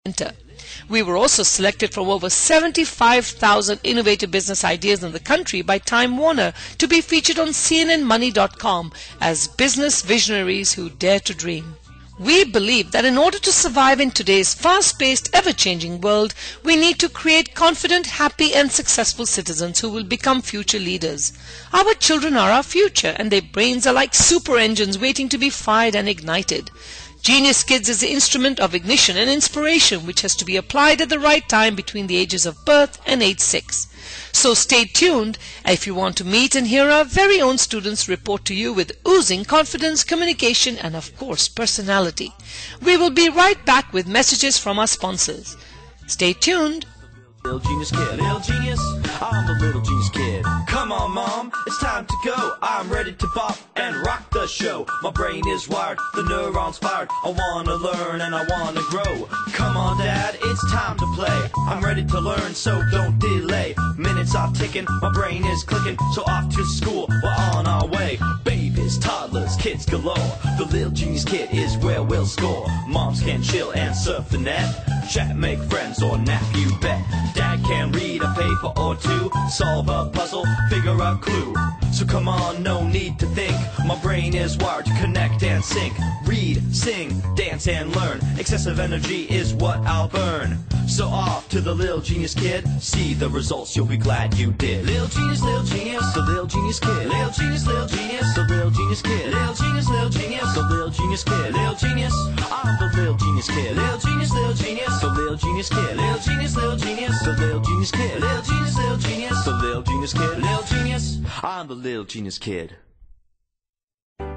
Center. We were also selected from over 75,000 innovative business ideas in the country by Time Warner to be featured on CNNmoney.com as business visionaries who dare to dream. We believe that in order to survive in today's fast-paced, ever-changing world, we need to create confident, happy and successful citizens who will become future leaders. Our children are our future, and their brains are like super engines waiting to be fired and ignited. Genius Kids is the instrument of ignition and inspiration which has to be applied at the right time between the ages of birth and age 6. So stay tuned if you want to meet and hear our very own students report to you with oozing confidence, communication and of course personality. We will be right back with messages from our sponsors. Stay tuned. Little genius kid, little genius, I'm the little genius kid. Come on mom, it's time to go. I'm ready to pop and rock the show. My brain is wired, the neurons fired. I wanna learn and I wanna grow. Come on dad, it's time to play. I'm ready to learn, so don't delay. Minutes are ticking, my brain is clicking. So off to school, we're on our way. Babies, toddlers, kids galore. The little genius kid is where we'll score. Moms can chill and surf the net. Chat, make friends, or nap, you bet. Dad can read a paper or two, solve a puzzle, figure a clue. So come on, no need to think. My brain is wired to connect and sync. Read, sing, dance and learn. Excessive energy is what I'll burn. So off to the little genius kid. See the results, you'll be glad you did. Little genius, the little genius kid. Little genius, the little genius kid. Little genius, the little genius kid. Little genius, I'm the little genius kid. Little genius, the little genius kid. Little genius, the little genius kid. Little genius, the little genius kid. Little genius, I'm the little genius kid.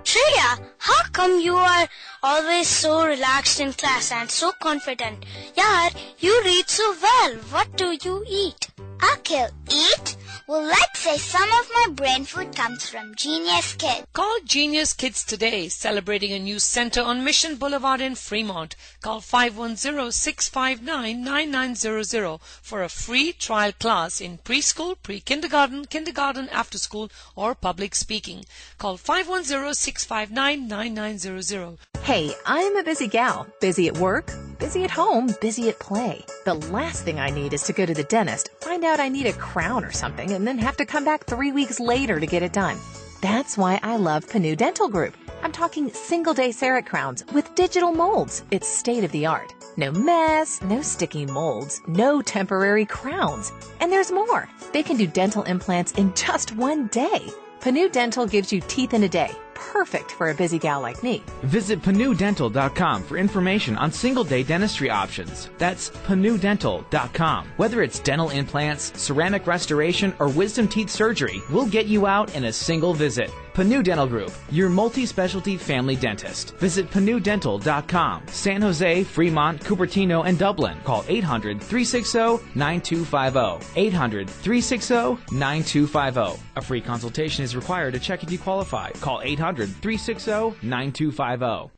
Shreya, how come you are always so relaxed in class and so confident? Yaar, you read so well. What do you eat? Akhil, eat? Well, let's say some of my brain food comes from Genius Kids. Call Genius Kids today, celebrating a new center on Mission Boulevard in Fremont. Call 510-659-9900 for a free trial class in preschool, pre-kindergarten, kindergarten, after school, or public speaking. Call 510-659-9900. Hey, I'm a busy gal. Busy at work, busy at home, busy at play. The last thing I need is to go to the dentist, find out I need a crown or something, and then have to come back 3 weeks later to get it done. That's why I love Panu Dental Group. I'm talking single-day CEREC crowns with digital molds. It's state-of-the-art. No mess, no sticky molds, no temporary crowns. And there's more. They can do dental implants in just 1 day. Panu Dental gives you teeth in a day. Perfect for a busy gal like me. Visit panudental.com for information on single-day dentistry options. That's panudental.com. Whether it's dental implants, ceramic restoration, or wisdom teeth surgery, we'll get you out in a single visit. Panu Dental Group, your multi-specialty family dentist. Visit panudental.com. San Jose, Fremont, Cupertino, and Dublin. Call 800-360-9250. 800-360-9250. A free consultation is required to check if you qualify. Call 800-360-9250.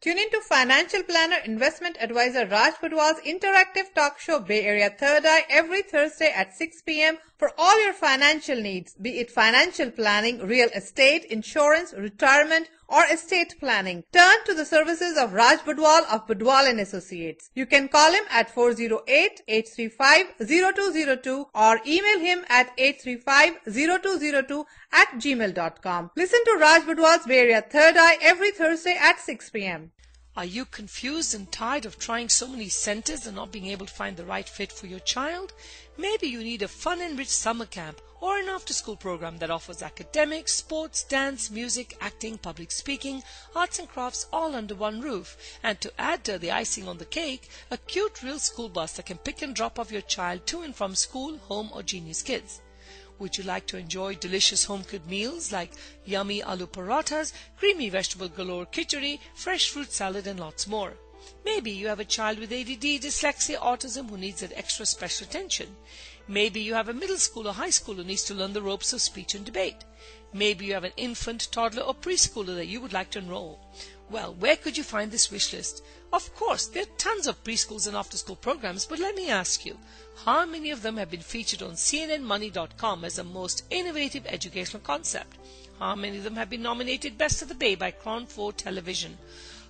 Tune in to financial planner, investment advisor Raj Budwal's interactive talk show Bay Area Third Eye every Thursday at 6 p.m. for all your financial needs, be it financial planning, real estate, insurance, retirement, or estate planning. Turn to the services of Raj Budwal of Budwal & Associates. You can call him at 408-835-0202 or email him at 835-0202@gmail.com. Listen to Raj Budwal's Bay Area Third Eye every Thursday at 6 p.m. Are you confused and tired of trying so many centers and not being able to find the right fit for your child? Maybe you need a fun-enriched summer camp or an after-school program that offers academics, sports, dance, music, acting, public speaking, arts and crafts all under one roof. And to add to the icing on the cake, a cute real school bus that can pick and drop off your child to and from school, home or Genius Kids. Would you like to enjoy delicious home-cooked meals like yummy aloo parathas, creamy vegetable galore khichdi, fresh fruit salad and lots more? Maybe you have a child with ADD, dyslexia, autism who needs that extra special attention. Maybe you have a middle school or high school who needs to learn the ropes of speech and debate. Maybe you have an infant, toddler or preschooler that you would like to enroll. Well, where could you find this wish list? Of course, there are tons of preschools and after-school programs, but let me ask you, how many of them have been featured on CNNmoney.com as the most innovative educational concept? How many of them have been nominated Best of the Bay by Crown 4 Television?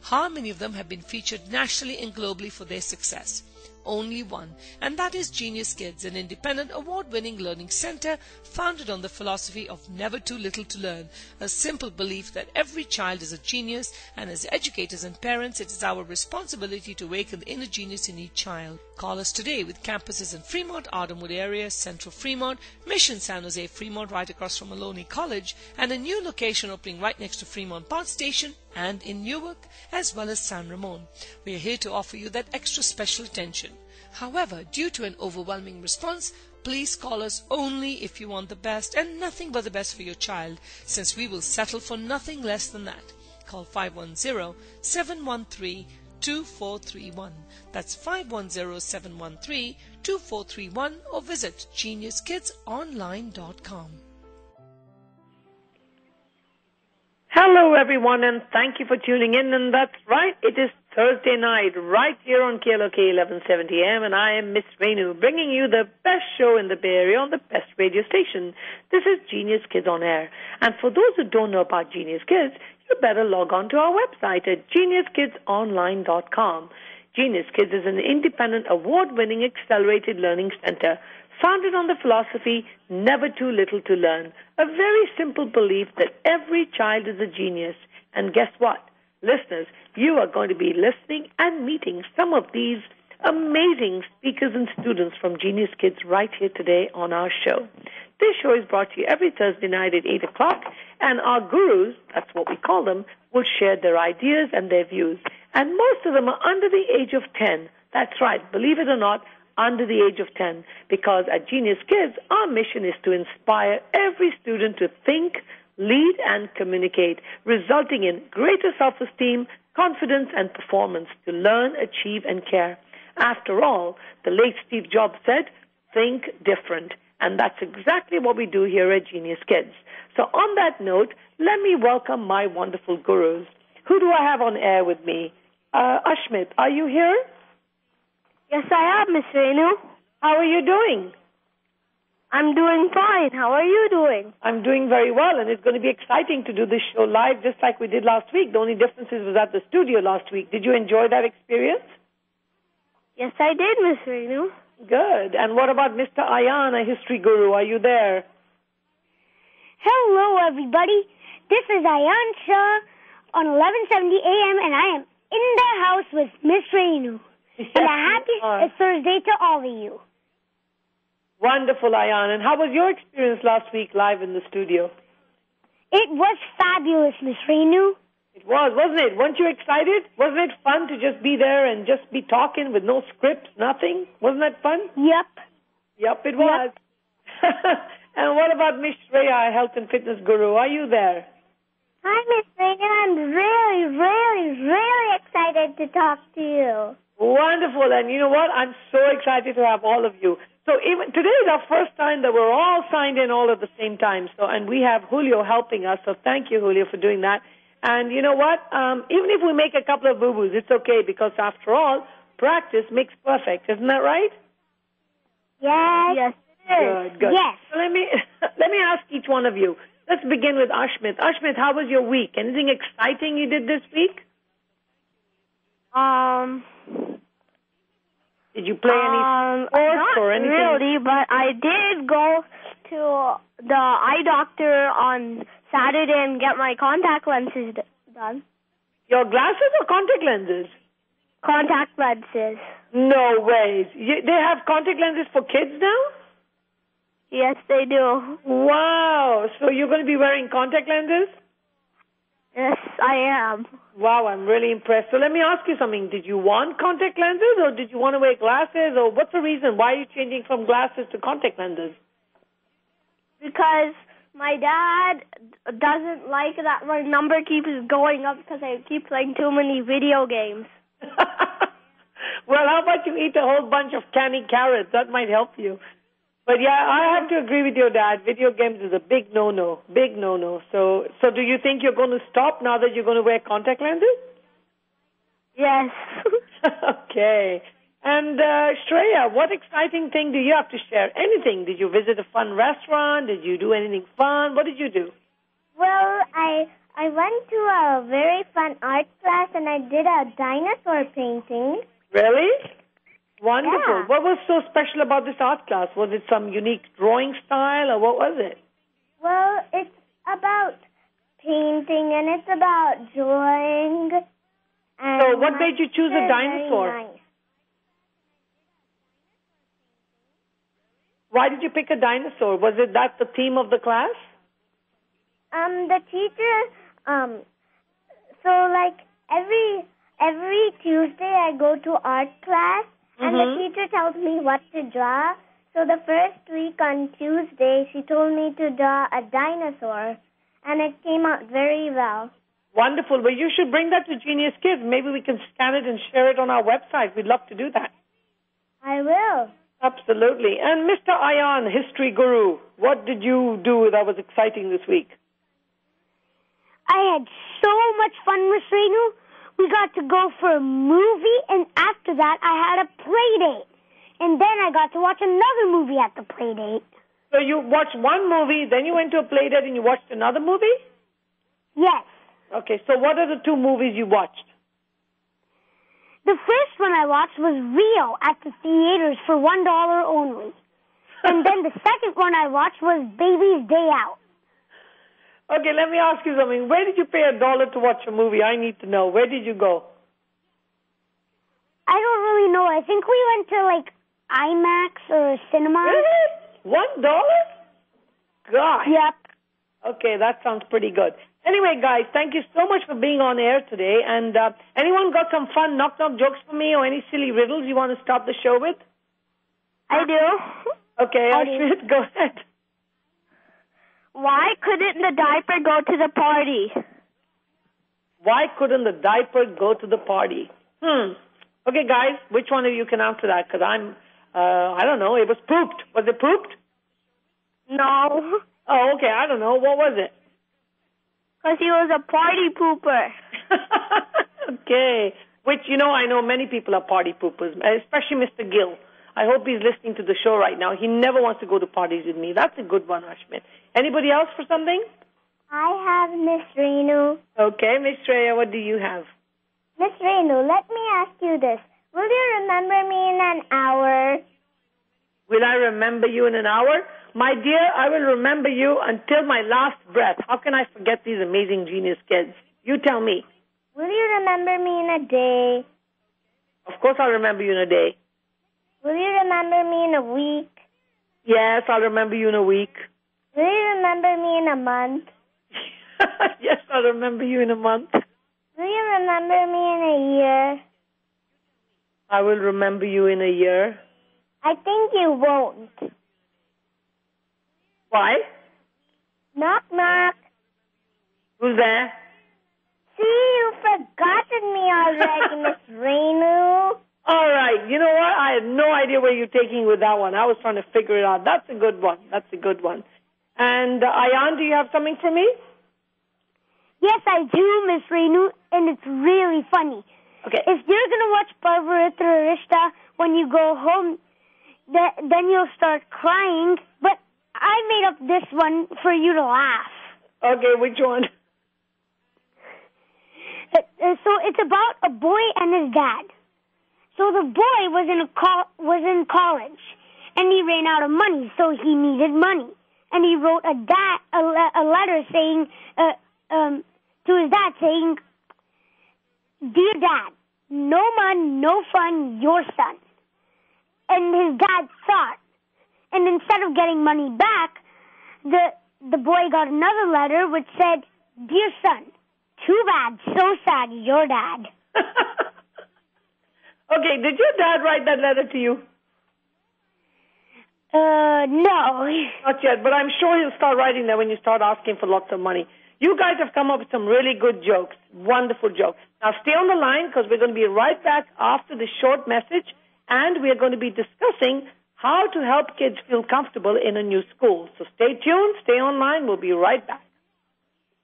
How many of them have been featured nationally and globally for their success? Only one, and that is Genius Kids, an independent award-winning learning center founded on the philosophy of never too little to learn, a simple belief that every child is a genius, and as educators and parents it is our responsibility to awaken the inner genius in each child. Call us today with campuses in Fremont, Ardenwood area, Central Fremont, Mission San Jose, Fremont right across from Maloney College, and a new location opening right next to Fremont Bus Station and in Newark as well as San Ramon. We are here to offer you that extra special attention. However, due to an overwhelming response, please call us only if you want the best and nothing but the best for your child, since we will settle for nothing less than that. Call 510-713-2431. That's 510-713-2431 or visit geniuskidsonline.com. Hello, everyone, and thank you for tuning in. And that's right, it is Thursday night right here on KLOK 1170 AM, and I am Miss Rennu, bringing you the best show in the Bay Area on the best radio station. This is Genius Kids on Air. And for those who don't know about Genius Kids, you better log on to our website at geniuskidsonline.com. Genius Kids is an independent, award-winning accelerated learning center founded on the philosophy, never too little to learn, a very simple belief that every child is a genius. And guess what? Listeners, you are going to be listening and meeting some of these amazing speakers and students from Genius Kids right here today on our show. This show is brought to you every Thursday night at 8 o'clock, and our gurus, that's what we call them, will share their ideas and their views. And most of them are under the age of 10. That's right, believe it or not, under the age of 10, because at Genius Kids, our mission is to inspire every student to think, lead, and communicate, resulting in greater self-esteem, confidence, and performance to learn, achieve, and care. After all, the late Steve Jobs said, think different. And that's exactly what we do here at Genius Kids. So on that note, let me welcome my wonderful gurus. Who do I have on air with me? Ashmt, are you here? Yes, I am, Miss Rennu. How are you doing? I'm doing fine. How are you doing? I'm doing very well, and it's going to be exciting to do this show live just like we did last week. The only difference was at the studio last week. Did you enjoy that experience? Yes, I did, Miss Rennu. Good. And what about Mr. Ayaan, a history guru? Are you there? Hello, everybody. This is Ayaan Shah on 1170 AM, and I am in the house with Miss Rennu. Yes, and a happy Thursday to all of you. Wonderful, Ayaan. And how was your experience last week live in the studio? It was fabulous, Miss Rennu. It was, wasn't it? Weren't you excited? Wasn't it fun to just be there and just be talking with no scripts, nothing? Wasn't that fun? Yep. Yep, it was. And what about Miss Shreya, health and fitness guru? Are you there? Hi, Miss Rennu. I'm really excited to talk to you. Wonderful. And you know what? I'm so excited to have all of you. So even today is our first time that we're all signed in all at the same time. So, and we have Julio helping us. So thank you, Julio, for doing that. And you know what? Even if we make a couple of boo-boos, it's okay, because after all, practice makes perfect. Isn't that right? Yes. Yes, it is. Good. Yes. So let me ask each one of you. Let's begin with Ashmt. Ashmt, how was your week? Anything exciting you did this week? Did you play any sports or anything? Not really, but I did go to the eye doctor on Saturday and get my contact lenses done. Your glasses or contact lenses? Contact lenses. No ways. They have contact lenses for kids now? Yes, they do. Wow. So you're going to be wearing contact lenses? Yes, I am. Wow, I'm really impressed. So let me ask you something. Did you want contact lenses or did you want to wear glasses? Or what's the reason? Why are you changing from glasses to contact lenses? Because my dad doesn't like that my number keeps going up because I keep playing too many video games. Well, how about you eat a whole bunch of candy carrots? That might help you. But yeah, I have to agree with your dad. Video games is a big no-no, big no-no. So do you think you're going to stop now that you're going to wear contact lenses? Yes. Okay. And Shreya, what exciting thing do you have to share? Anything? Did you visit a fun restaurant? Did you do anything fun? What did you do? Well, I I went to a very fun art class and I did a dinosaur painting. Really? Wonderful. Yeah. What was so special about this art class? Was it some unique drawing style or what was it? Well, it's about painting and it's about drawing. And So what made you choose a they're dinosaur? very nice. Why did you pick a dinosaur? Was it that the theme of the class? The teacher, so like every Tuesday I go to art class and the teacher tells me what to draw. So the first week on Tuesday she told me to draw a dinosaur and it came out very well. Wonderful. Well, you should bring that to Genius Kids. Maybe we can scan it and share it on our website. We'd love to do that. I will. Absolutely. And Mr. Ayaan, history guru, what did you do that was exciting this week? I had so much fun, Miss Rennu. We got to go for a movie, and after that, I had a play date. And then I got to watch another movie at the play date. So you watched one movie, then you went to a play date and you watched another movie? Yes. Okay, so what are the two movies you watched? The first one I watched was Rio at the theaters for $1 only. And then the second one I watched was Baby's Day Out. Okay, let me ask you something. Where did you pay $1 to watch a movie? I need to know. Where did you go? I don't really know. I think we went to like IMAX or cinema. $1? Gosh. Yep. Okay, that sounds pretty good. Anyway, guys, thank you so much for being on air today. And anyone got some fun knock-knock jokes for me or any silly riddles you want to start the show with? I do. Okay, Ashmt, go ahead. Why couldn't the diaper go to the party? Why couldn't the diaper go to the party? Okay, guys, which one of you can answer that? Because I don't know, it was pooped. Was it pooped? No. Oh, okay, I don't know. What was it? Because he was a party pooper. Okay. Which, I know many people are party poopers, especially Mr. Gill. I hope he's listening to the show right now. He never wants to go to parties with me. That's a good one, Ashmt. Anybody else for something? I have Miss Rennu. Okay, Miss Shreya, what do you have? Miss Rennu, let me ask you this. Will you remember me in an hour? Will I remember you in an hour? My dear, I will remember you until my last breath. How can I forget these amazing genius kids? You tell me. Will you remember me in a day? Of course I'll remember you in a day. Will you remember me in a week? Yes, I'll remember you in a week. Will you remember me in a month? Yes, I'll remember you in a month. Will you remember me in a year? I will remember you in a year. I think you won't. Why? Knock, knock. Who's there? See, you've forgotten me already, Miss Rennu. All right. You know what? I had no idea where you're taking with that one. I was trying to figure it out. That's a good one. And Ayaan, do you have something for me? Yes, I do, Miss Rennu, and it's really funny. Okay. If you're going to watch Parvaritra Rishta when you go home, then you'll start crying. But I made up this one for you to laugh. Okay, which one? So it's about a boy and his dad. So the boy was in college, and he ran out of money, so he needed money. And he wrote a letter saying to his dad saying, "Dear Dad, no man, no fun, your son." And his dad thought, and instead of getting money back, the boy got another letter which said, "Dear son, too bad, so sad, your dad." Okay, did your dad write that letter to you? No. Not yet, but I'm sure he'll start writing that when you start asking for lots of money. You guys have come up with some really good jokes, wonderful jokes. Now stay on the line because we're going to be right back after this short message, and we are going to be discussing how to help kids feel comfortable in a new school. So stay tuned, stay online, we'll be right back.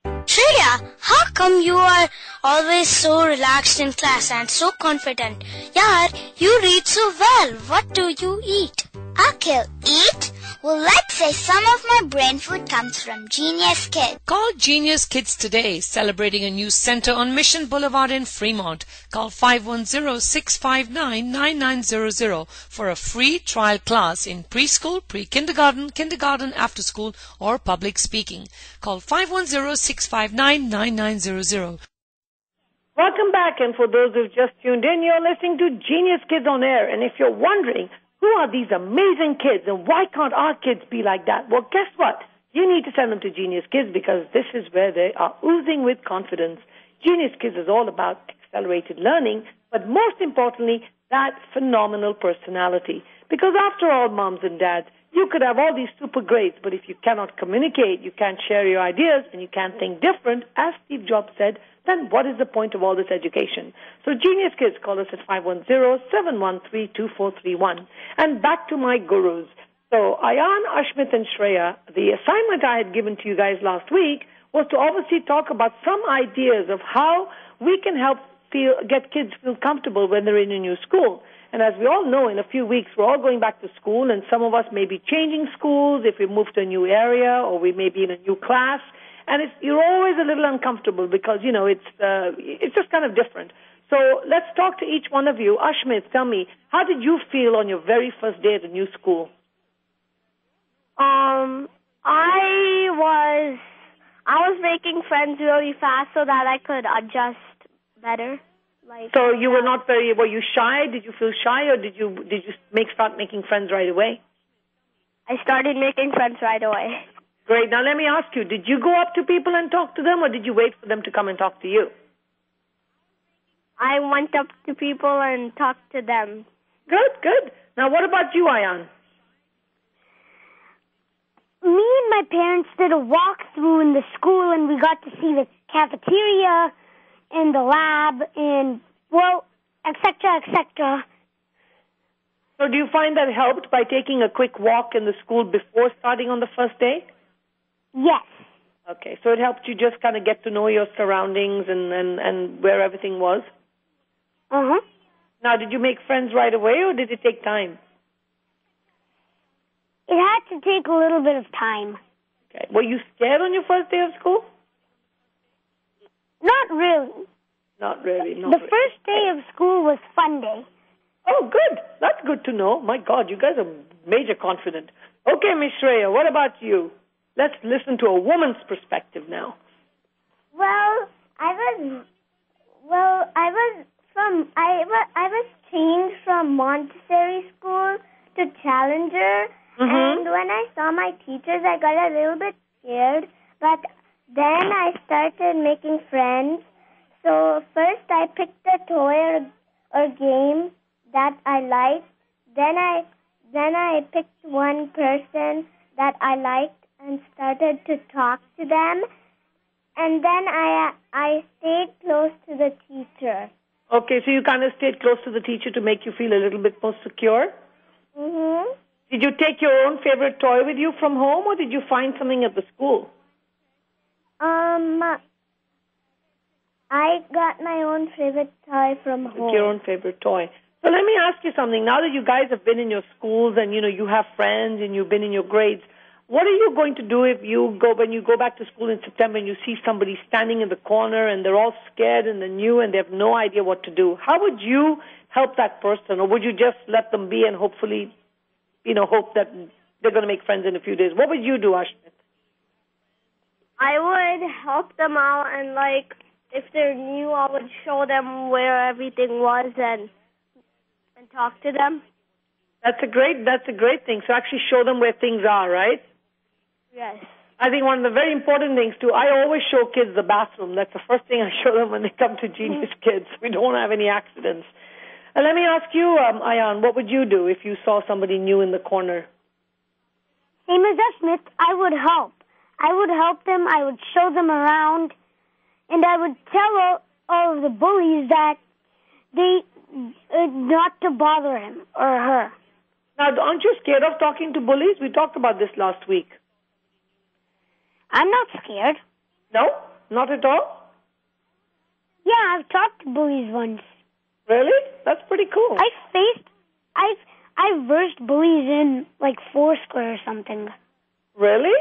Shreya, how come you are always so relaxed in class and so confident? Yaar, you read so well. What do you eat? Akhil, eat? Well, let's say some of my brain food comes from Genius Kids. Call Genius Kids today, celebrating a new center on Mission Boulevard in Fremont. Call 510-659-9900 for a free trial class in preschool, pre-kindergarten, kindergarten, after school, or public speaking. Call 510-659-9900. Welcome back, and for those who've just tuned in, you're listening to Genius Kids on Air. And if you're wondering, who are these amazing kids and why can't our kids be like that? Well, guess what? You need to send them to Genius Kids because this is where they are oozing with confidence. Genius Kids is all about accelerated learning, but most importantly, that phenomenal personality. Because after all, moms and dads, you could have all these super grades, but if you cannot communicate, you can't share your ideas, and you can't think different, as Steve Jobs said, then what is the point of all this education? So Genius Kids, call us at 510-713-2431. And back to my gurus. So Ayaan, Ashmt, and Shreya, the assignment I had given to you guys last week was to obviously talk about some ideas of how we can help get kids feel comfortable when they're in a new school. And as we all know, in a few weeks, we're all going back to school, and some of us may be changing schools if we move to a new area, or we may be in a new class. And you're always a little uncomfortable because, it's just kind of different. So let's talk to each one of you. Ashmt, tell me, how did you feel on your very first day at a new school? I was making friends really fast so that I could adjust better. So you were were you shy? Did you feel shy, or did you start making friends right away? I started making friends right away. Great. Now let me ask you, did you go up to people and talk to them, or did you wait for them to come and talk to you? I went up to people and talked to them. Good. Now what about you, Ayaan? Me and my parents did a walkthrough in the school, and we got to see the cafeteria and the lab and, etc., etc. So do you find that helped by taking a quick walk in the school before starting on the first day? Yes. Okay, so it helped you just kind of get to know your surroundings and where everything was? Uh-huh. Now, did you make friends right away, or did it take time? It had to take a little bit of time. Okay. Were you scared on your first day of school? Not really. Not really. The first day of school was fun day. Oh, good. That's good to know. My God, you guys are major confident. Okay, Miss Shreya, what about you? Let's listen to a woman's perspective now. I was changed from Montessori school to Challenger, and when I saw my teachers, I got a little bit scared, but then I started making friends. So first I picked a toy or game that I liked. Then I picked one person that I liked and started to talk to them. And then I stayed close to the teacher. Okay, so you kind of stayed close to the teacher to make you feel a little bit more secure? Mm-hmm. Did you take your own favorite toy with you from home, or did you find something at the school? I got my own favorite toy from home. Your own favorite toy. So let me ask you something. Now that you guys have been in your schools and, you have friends and you've been in your grades, what are you going to do when you go back to school in September and you see somebody standing in the corner and they're all scared and they're new and they have no idea what to do? How would you help that person, or would you just let them be and hopefully, hope that they're going to make friends in a few days? What would you do, Ashmt? I would help them out, and if they're new, I would show them where everything was and talk to them. That's a great thing. So actually show them where things are, right? Yes. I think one of the very important things, too, I always show kids the bathroom. That's the first thing I show them when they come to Genius Kids. We don't want to have any accidents. And let me ask you, Ayaan, what would you do if you saw somebody new in the corner? Same as Ashmt, I would help. I would help them, I would show them around, and I would tell all of the bullies that they not to bother him or her. Now, aren't you scared of talking to bullies? We talked about this last week. I'm not scared. No? Not at all? Yeah, I've talked to bullies once. Really? That's pretty cool. I I've versed bullies in like Foursquare or something. Really?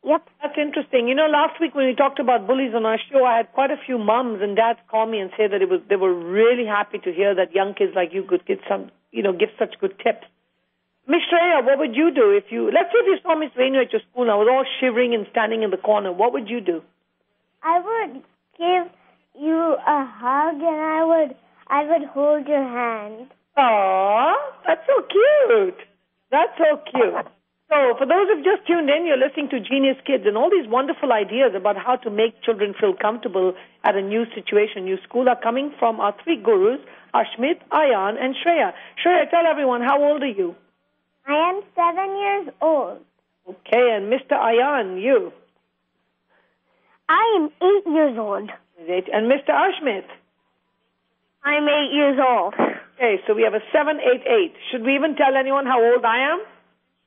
Yep. That's interesting. You know, last week when we talked about bullies on our show, I had quite a few moms and dads call me and say that they were really happy to hear that young kids like you could give such good tips. Miss Shreya, what would you do let's say if you saw Miss Rennu at your school and I was all shivering and standing in the corner, what would you do? I would give you a hug and I would hold your hand. Aww, that's so cute. That's so cute. So, for those who've just tuned in, you're listening to Genius Kids and all these wonderful ideas about how to make children feel comfortable at a new situation, new school, are coming from our three gurus, Ashmt, Ayaan, and Shreya. Shreya, tell everyone, how old are you? I am 7 years old. Okay, and Mr. Ayaan, you? I am 8 years old. And Mr. Ashmt? I'm 8 years old. Okay, so we have a 7, 8, 8. Should we even tell anyone how old I am?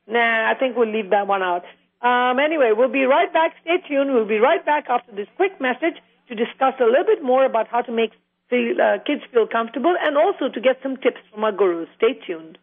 Nah, I think we'll leave that one out. Anyway, we'll be right back. Stay tuned. We'll be right back after this quick message to discuss a little bit more about how to make kids feel comfortable and also to get some tips from our gurus. Stay tuned.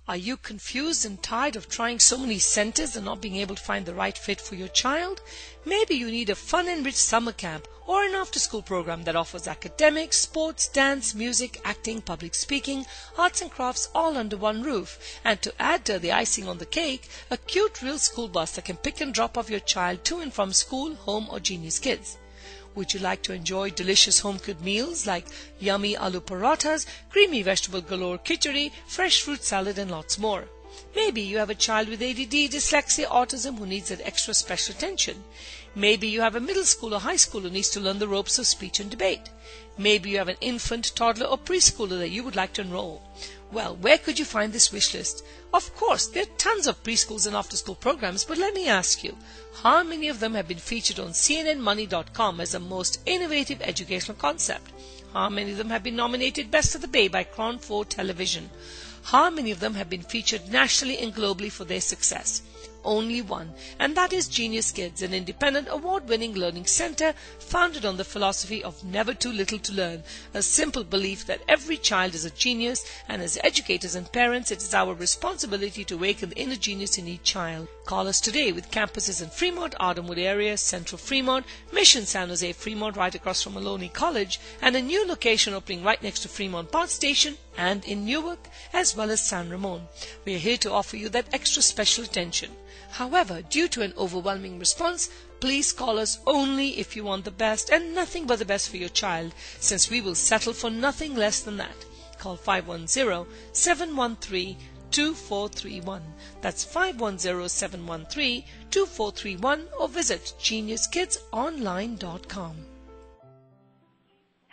Are you confused and tired of trying so many centers and not being able to find the right fit for your child? Maybe you need a fun-enriched summer camp or an after-school program that offers academics, sports, dance, music, acting, public speaking, arts and crafts all under one roof. And to add to the icing on the cake, a cute real school bus that can pick and drop off your child to and from school, home or Genius Kids. Would you like to enjoy delicious home-cooked meals like yummy aloo parathas, creamy vegetable galore khichdi, fresh fruit salad and lots more? Maybe you have a child with ADD, dyslexia, autism who needs that extra special attention. Maybe you have a middle school or high school who needs to learn the ropes of speech and debate. Maybe you have an infant, toddler or preschooler that you would like to enroll. Well, where could you find this wish list? Of course, there are tons of preschools and after-school programs, but let me ask you, how many of them have been featured on CNNmoney.com as the most innovative educational concept? How many of them have been nominated Best of the Bay by Crown 4 Television? How many of them have been featured nationally and globally for their success? Only one, and that is Genius Kids, an independent award-winning learning center founded on the philosophy of never too little to learn, a simple belief that every child is a genius, and as educators and parents it is our responsibility to awaken the inner genius in each child. Call us today with campuses in Fremont, Ardenwood area, Central Fremont, Mission San Jose, Fremont right across from Maloney College, and a new location opening right next to Fremont Bus Station and in Newark as well as San Ramon. We are here to offer you that extra special attention. However, due to an overwhelming response, please call us only if you want the best and nothing but the best for your child, since we will settle for nothing less than that. Call 510-713-2431. That's 510-713-2431 or visit geniuskidsonline.com.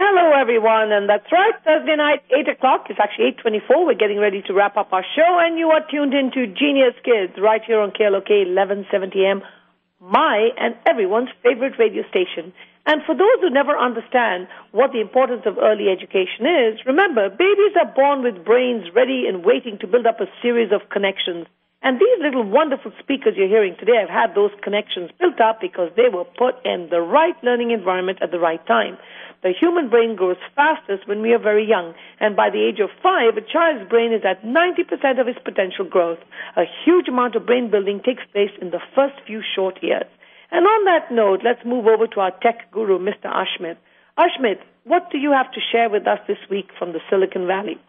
Hello, everyone, and that's right, Thursday night, 8 o'clock. It's actually 8:24. We're getting ready to wrap up our show, and you are tuned into Genius Kids right here on KLOK 1170 AM, my and everyone's favorite radio station. And for those who never understand what the importance of early education is, remember, babies are born with brains ready and waiting to build up a series of connections. And these little wonderful speakers you're hearing today have had those connections built up because they were put in the right learning environment at the right time. The human brain grows fastest when we are very young, and by the age of 5, a child's brain is at 90% of its potential growth. A huge amount of brain building takes place in the first few short years. And on that note, let's move over to our tech guru, Mr. Ashmt. Ashmt, what do you have to share with us this week from the Silicon Valley?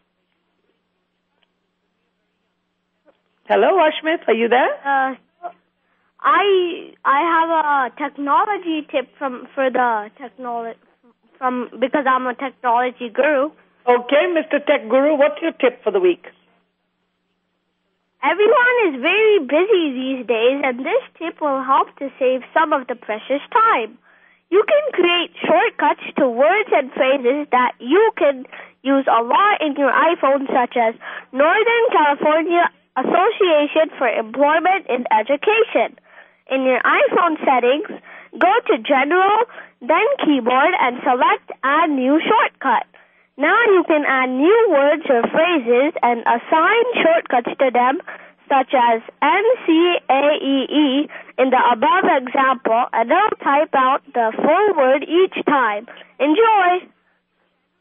Hello, Ashmt, are you there? I have a technology tip because I'm a technology guru. Okay, Mr. Tech Guru, what's your tip for the week? Everyone is very busy these days, and this tip will help to save some of the precious time. You can create shortcuts to words and phrases that you can use a lot in your iPhone, such as Northern California Association for Employment in Education. In your iPhone settings, go to General, then Keyboard, and select Add New Shortcut. Now you can add new words or phrases and assign shortcuts to them, such as NCAEE in the above example, and it'll type out the full word each time. Enjoy!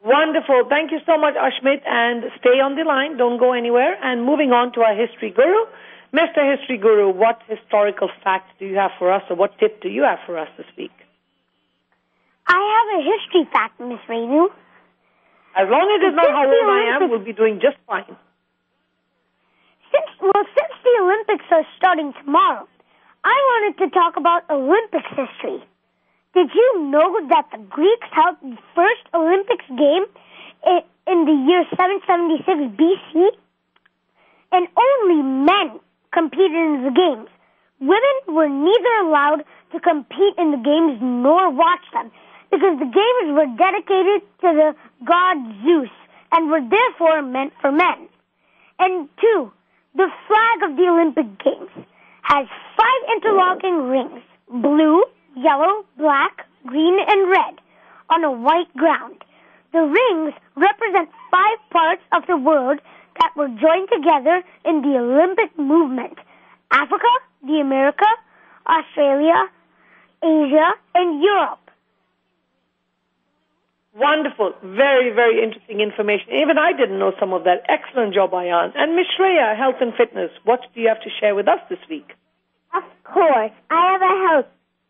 Wonderful. Thank you so much, Ashmt, and stay on the line. Don't go anywhere. And moving on to our history guru. Mr. History Guru, what historical facts do you have for us, or what tip do you have for us this week? I have a history fact, Miss Rennu. As long as it's not how old I am, we'll be doing just fine. Since the Olympics are starting tomorrow, I wanted to talk about Olympics history. Did you know that the Greeks held the first Olympics game in the year 776 BC? And only men competed in the games. Women were neither allowed to compete in the games nor watch them, because the games were dedicated to the god Zeus and were therefore meant for men. And 2, the flag of the Olympic Games has 5 interlocking rings, blue, yellow, black, green, and red, on a white ground. The rings represent 5 parts of the world that were joined together in the Olympic movement: Africa, the America, Australia, Asia, and Europe. Wonderful. Very, very interesting information. Even I didn't know some of that. Excellent job, Ayaan. And Miss Shreya, health and fitness, what do you have to share with us this week? Of course. I have a health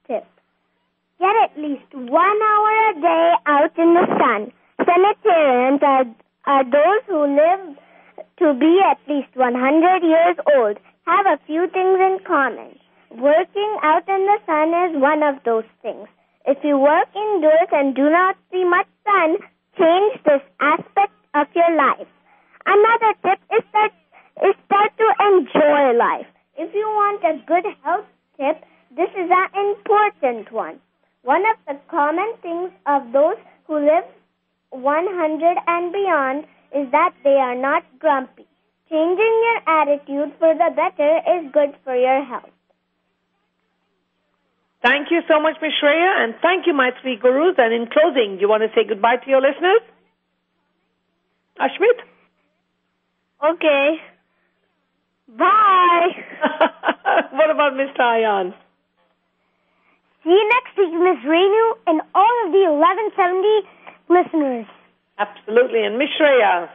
tip. Get at least 1 hour a day out in the sun. Sanitarians are those who live to be at least 100 years old. Have a few things in common. Working out in the sun is one of those things. If you work indoors and do not see much sun, change this aspect of your life. Another tip is start to enjoy life. If you want a good health tip, this is an important one. One of the common things of those who live 100 and beyond is that they are not grumpy. Changing your attitude for the better is good for your health. Thank you so much, Ms. Shreya, and thank you, my 3 gurus. And in closing, do you want to say goodbye to your listeners? Ashmt? Okay. Bye. What about Mr. Ayaan? See you next week, Miss Rennu, and all of the 1170 listeners. Absolutely. And Ms. Shreya?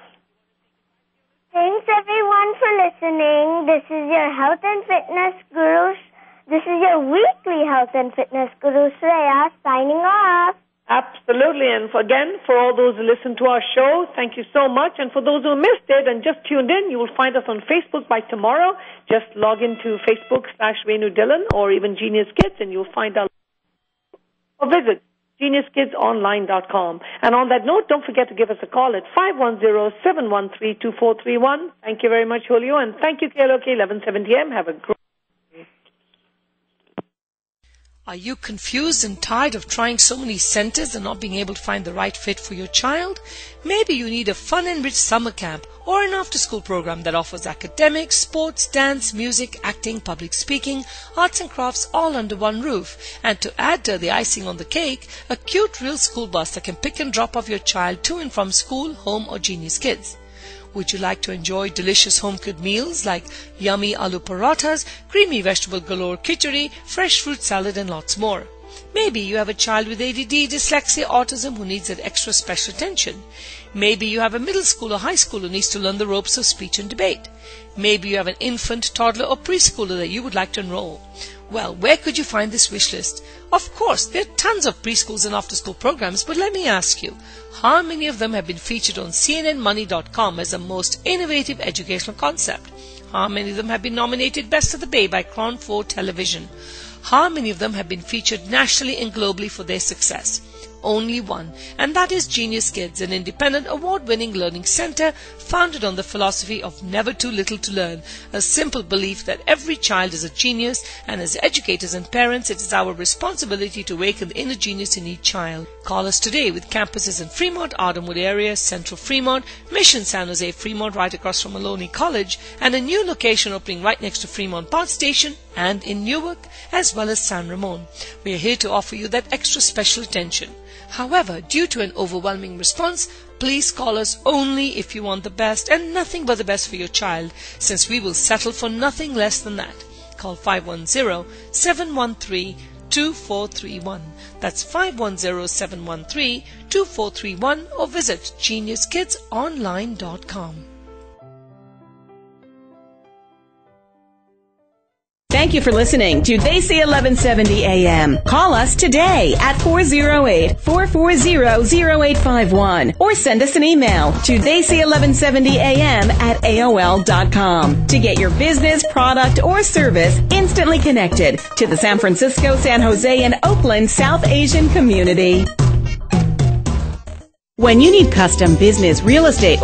Thanks, everyone, for listening. This is your health and fitness guru. This is your weekly health and fitness guru, Shreya, signing off. Absolutely. And again, for all those who listen to our show, thank you so much. And for those who missed it and just tuned in, you will find us on Facebook by tomorrow. Just log into Facebook/Rennu Dillon or even Genius Kids, and you'll find our or visit geniuskidsonair.com. And on that note, don't forget to give us a call at 510-713-2431. Thank you very much, Julio, and thank you, KLOK 1170M. Have a great Are you confused and tired of trying so many centers and not being able to find the right fit for your child? Maybe you need a fun-enriched summer camp or an after-school program that offers academics, sports, dance, music, acting, public speaking, arts and crafts all under one roof. And to add to the icing on the cake, a cute real school bus that can pick and drop off your child to and from school, home or Genius Kids. Would you like to enjoy delicious home-cooked meals like yummy aloo parathas, creamy vegetable galore khichdi, fresh fruit salad and lots more? Maybe you have a child with ADD, dyslexia, autism who needs that extra special attention. Maybe you have a middle school or high school who needs to learn the ropes of speech and debate. Maybe you have an infant, toddler or preschooler that you would like to enroll. Well, where could you find this wish list? Of course, there are tons of preschools and after-school programs, but let me ask you, how many of them have been featured on CNNmoney.com as the most innovative educational concept? How many of them have been nominated Best of the Bay by Crown 4 Television? How many of them have been featured nationally and globally for their success? Only one, and that is Genius Kids, an independent award-winning learning center founded on the philosophy of never too little to learn, a simple belief that every child is a genius, and as educators and parents it is our responsibility to awaken the inner genius in each child. Call us today with campuses in Fremont, Ardenwood area, Central Fremont, Mission San Jose, Fremont right across from Maloney College, and a new location opening right next to Fremont Park Station and in Newark as well as San Ramon. We are here to offer you that extra special attention. However, due to an overwhelming response, please call us only if you want the best and nothing but the best for your child, since we will settle for nothing less than that. Call 510-713-2431. That's 510-713-2431. 2431 or visit geniuskidsonline.com. Thank you for listening to They Say 1170 AM. Call us today at 408-440-0851 or send us an email to theysay1170am@aol.com to get your business, product, or service instantly connected to the San Francisco, San Jose, and Oakland South Asian community. When you need custom business, real estate,